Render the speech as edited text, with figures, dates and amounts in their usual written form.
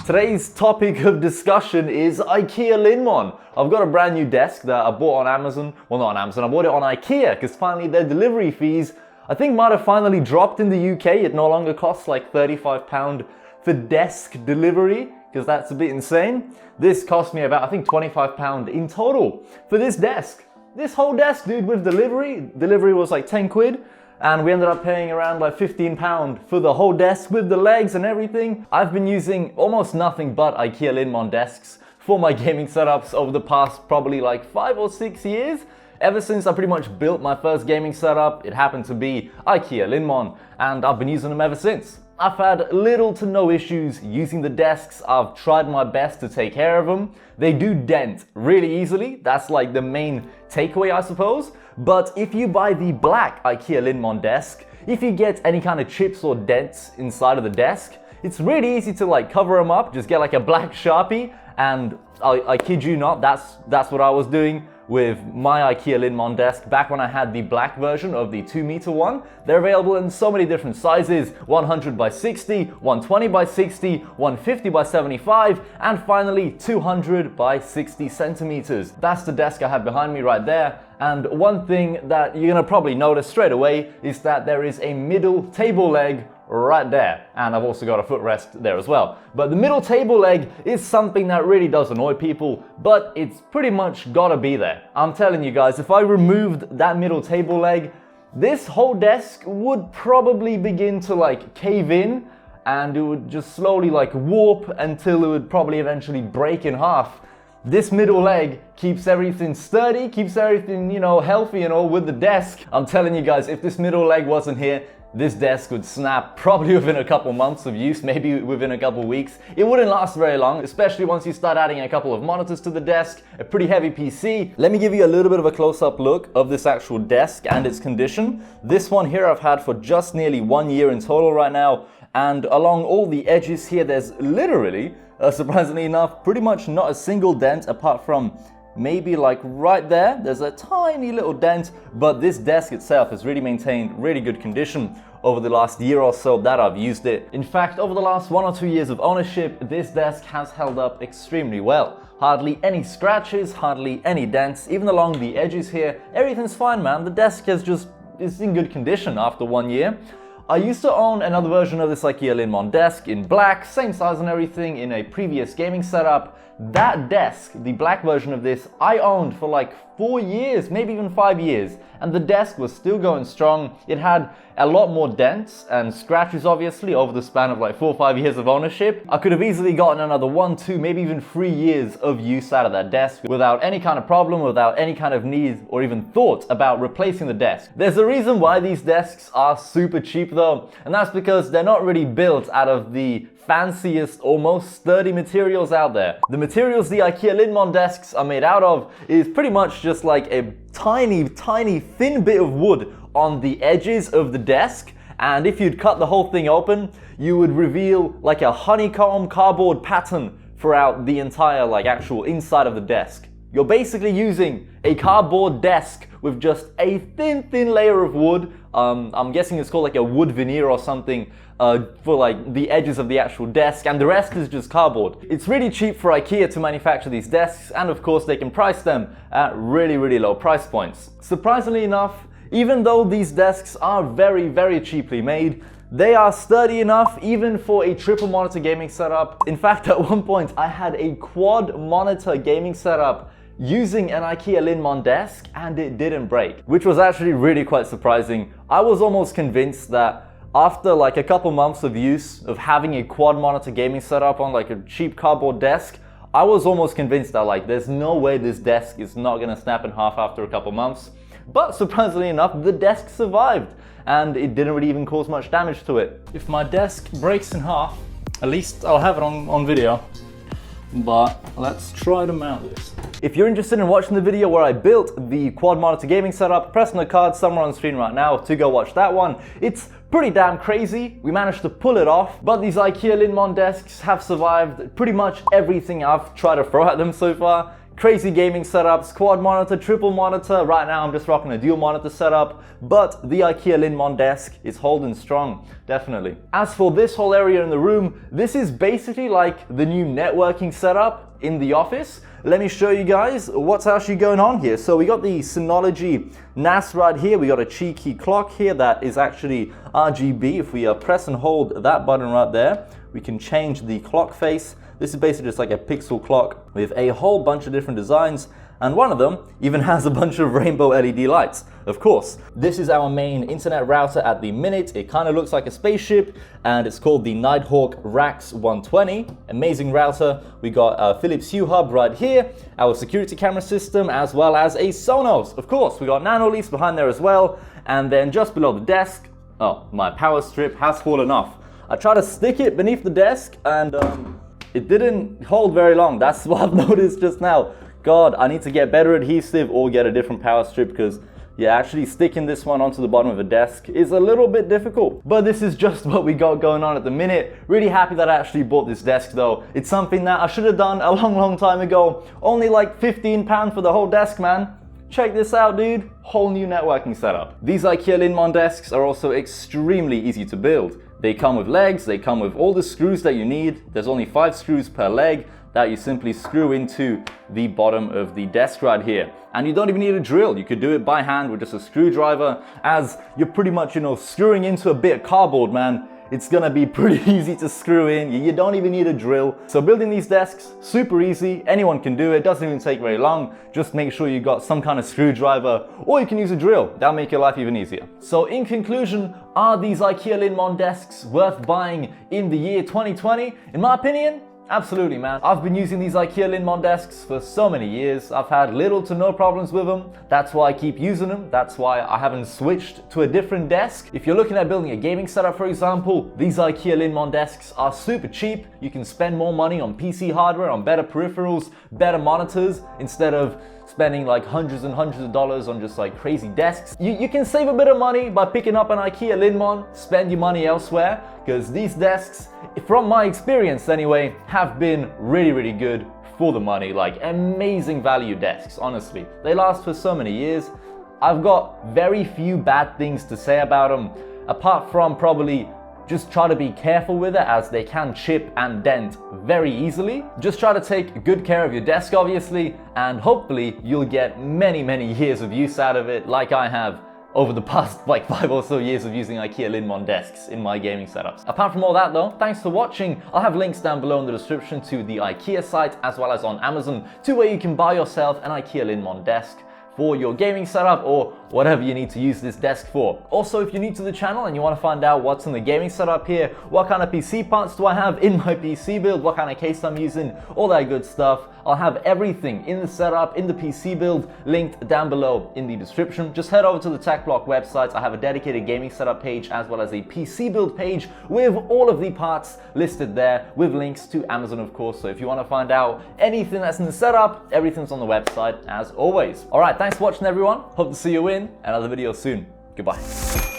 Today's topic of discussion is IKEA LINNMON. I've got a brand new desk that I bought on Amazon. Well, not on Amazon, I bought it on IKEA because finally their delivery fees, I think, might have finally dropped in the UK. It no longer costs like £35 for desk delivery, because that's a bit insane. This cost me about, I think, £25 in total for this desk. This whole desk, dude, with delivery. Delivery was like 10 quid. And we ended up paying around like £15 for the whole desk with the legs and everything. I've been using almost nothing but IKEA LINNMON desks for my gaming setups over the past probably like 5 or 6 years. Ever since I pretty much built my first gaming setup, it happened to be IKEA LINNMON, and I've been using them ever since. I've had little to no issues using the desks. I've tried my best to take care of them. They do dent really easily. That's like the main takeaway, I suppose. But if you buy the black IKEA LINNMON desk, if you get any kind of chips or dents inside of the desk, it's really easy to like cover them up. Just get like a black Sharpie, and I kid you not, that's what I was doing with my IKEA LINNMON desk back when I had the black version of the 2-meter one. They're available in so many different sizes: 100 by 60, 120 by 60, 150 by 75, and finally 200 by 60 centimeters. That's the desk I have behind me right there. And one thing that you're gonna probably notice straight away is that there is a middle table leg right there, and I've also got a footrest there as well. But the middle table leg is something that really does annoy people, but it's pretty much gotta be there. I'm telling you guys, if I removed that middle table leg, this whole desk would probably begin to like cave in, and it would just slowly like warp until it would probably eventually break in half. This middle leg keeps everything sturdy, keeps everything, you know, healthy and all with the desk. I'm telling you guys, if this middle leg wasn't here, this desk would snap probably within a couple months of use, maybe within a couple weeks. It wouldn't last very long, especially once you start adding a couple of monitors to the desk, a pretty heavy PC. Let me give you a little bit of a close-up look of this actual desk and its condition. This one here I've had for just nearly 1 year in total right now, and along all the edges here, there's literally, surprisingly enough, pretty much not a single dent apart from maybe like right there. There's a tiny little dent, but this desk itself has really maintained really good condition over the last year or so that I've used it. In fact, over the last 1 or 2 years of ownership, this desk has held up extremely well. Hardly any scratches, hardly any dents, even along the edges here. Everything's fine, man. The desk is in good condition after 1 year. I used to own another version of this IKEA LINNMON desk in black, same size and everything, in a previous gaming setup. That desk, the black version of this, I owned for like 4 years, maybe even 5 years, and the desk was still going strong. It had a lot more dents and scratches, obviously, over the span of like 4 or 5 years of ownership. I could have easily gotten another 1, 2, maybe even 3 years of use out of that desk without any kind of problem, without any kind of need or even thought about replacing the desk. There's a reason why these desks are super cheap though, and that's because they're not really built out of the fanciest or most sturdy materials out there. The materials the IKEA LINNMON desks are made out of is pretty much just like a tiny thin bit of wood on the edges of the desk, and if you'd cut the whole thing open, you would reveal like a honeycomb cardboard pattern throughout the entire like actual inside of the desk. You're basically using a cardboard desk with just a thin layer of wood. I'm guessing it's called like a wood veneer or something for like the edges of the actual desk, and the rest is just cardboard. It's really cheap for IKEA to manufacture these desks, and of course they can price them at really low price points. Surprisingly enough, even though these desks are very cheaply made, they are sturdy enough even for a triple monitor gaming setup. In fact, at one point I had a quad monitor gaming setup using an IKEA LINNMON desk, and it didn't break, which was actually really quite surprising. I was almost convinced that after like a couple months of use of having a quad monitor gaming setup on like a cheap cardboard desk, I was almost convinced that like there's no way this desk is not gonna snap in half after a couple months. But surprisingly enough, the desk survived, and it didn't really even cause much damage to it. If my desk breaks in half, at least I'll have it on video. But let's try to mount this. If you're interested in watching the video where I built the quad monitor gaming setup, press on the card somewhere on the screen right now to go watch that one. It's pretty damn crazy. We managed to pull it off, but these IKEA LINNMON desks have survived pretty much everything I've tried to throw at them so far. crazy gaming setups, quad monitor, triple monitor. Right now I'm just rocking a dual monitor setup, but the IKEA LINNMON desk is holding strong, definitely. As for this whole area in the room, this is basically like the new networking setup in the office. Let me show you guys what's actually going on here. So we got the Synology NAS right here. We got a cheeky clock here that is actually RGB. If we press and hold that button right there, we can change the clock face. This is basically just like a pixel clock with a whole bunch of different designs, and one of them even has a bunch of rainbow LED lights. Of course, this is our main internet router at the minute. It kind of looks like a spaceship, and it's called the Nighthawk RAX 120. Amazing router. We got a Philips Hue hub right here, our security camera system, as well as a Sonos. Of course, we got nano leafs behind there as well, and then just below the desk, oh, my power strip has fallen off. I tried to stick it beneath the desk, and it didn't hold very long. That's what I've noticed just now. God, I need to get better adhesive or get a different power strip, because yeah, actually sticking this one onto the bottom of a desk is a little bit difficult. But this is just what we got going on at the minute. Really happy that I actually bought this desk though. It's something that I should have done a long time ago. Only like £15 for the whole desk, man. Check this out, dude. Whole new networking setup. These IKEA LINNMON desks are also extremely easy to build. They come with legs, they come with all the screws that you need. There's only 5 screws per leg that you simply screw into the bottom of the desk right here. And you don't even need a drill. You could do it by hand with just a screwdriver, as you're pretty much, screwing into a bit of cardboard, man. It's gonna be pretty easy to screw in. You don't even need a drill. So building these desks, super easy. Anyone can do it. Doesn't even take very long. Just make sure you got some kind of screwdriver, or you can use a drill. That'll make your life even easier. So in conclusion, are these IKEA LINNMON desks worth buying in the year 2020? In my opinion, absolutely, man. I've been using these IKEA LINNMON desks for so many years. I've had little to no problems with them. That's why I keep using them. That's why I haven't switched to a different desk. If you're looking at building a gaming setup, for example, these IKEA LINNMON desks are super cheap. You can spend more money on PC hardware, on better peripherals, better monitors, instead of spending like hundreds and hundreds of dollars on just like crazy desks. You can save a bit of money by picking up an IKEA LINNMON, spend your money elsewhere, because these desks, from my experience anyway, have been really good for the money. Like amazing value desks, honestly. They last for so many years. I've got very few bad things to say about them, apart from probably just try to be careful with it, as they can chip and dent very easily. Just try to take good care of your desk, obviously, and hopefully you'll get many years of use out of it, like I have over the past like 5 or so years of using IKEA LINNMON desks in my gaming setups. Apart from all that though, thanks for watching. I'll have links down below in the description to the IKEA site, as well as on Amazon, to where you can buy yourself an IKEA LINNMON desk for your gaming setup or whatever you need to use this desk for. Also, if you're new to the channel and you want to find out what's in the gaming setup here, what kind of PC parts do I have in my PC build, what kind of case I'm using, all that good stuff, I'll have everything in the setup, in the PC build, linked down below in the description. Just head over to the TechBlock website. I have a dedicated gaming setup page, as well as a PC build page with all of the parts listed there, with links to Amazon, of course. So if you want to find out anything that's in the setup, everything's on the website as always. All right, thanks for watching everyone. Hope to see you in another video soon. Goodbye.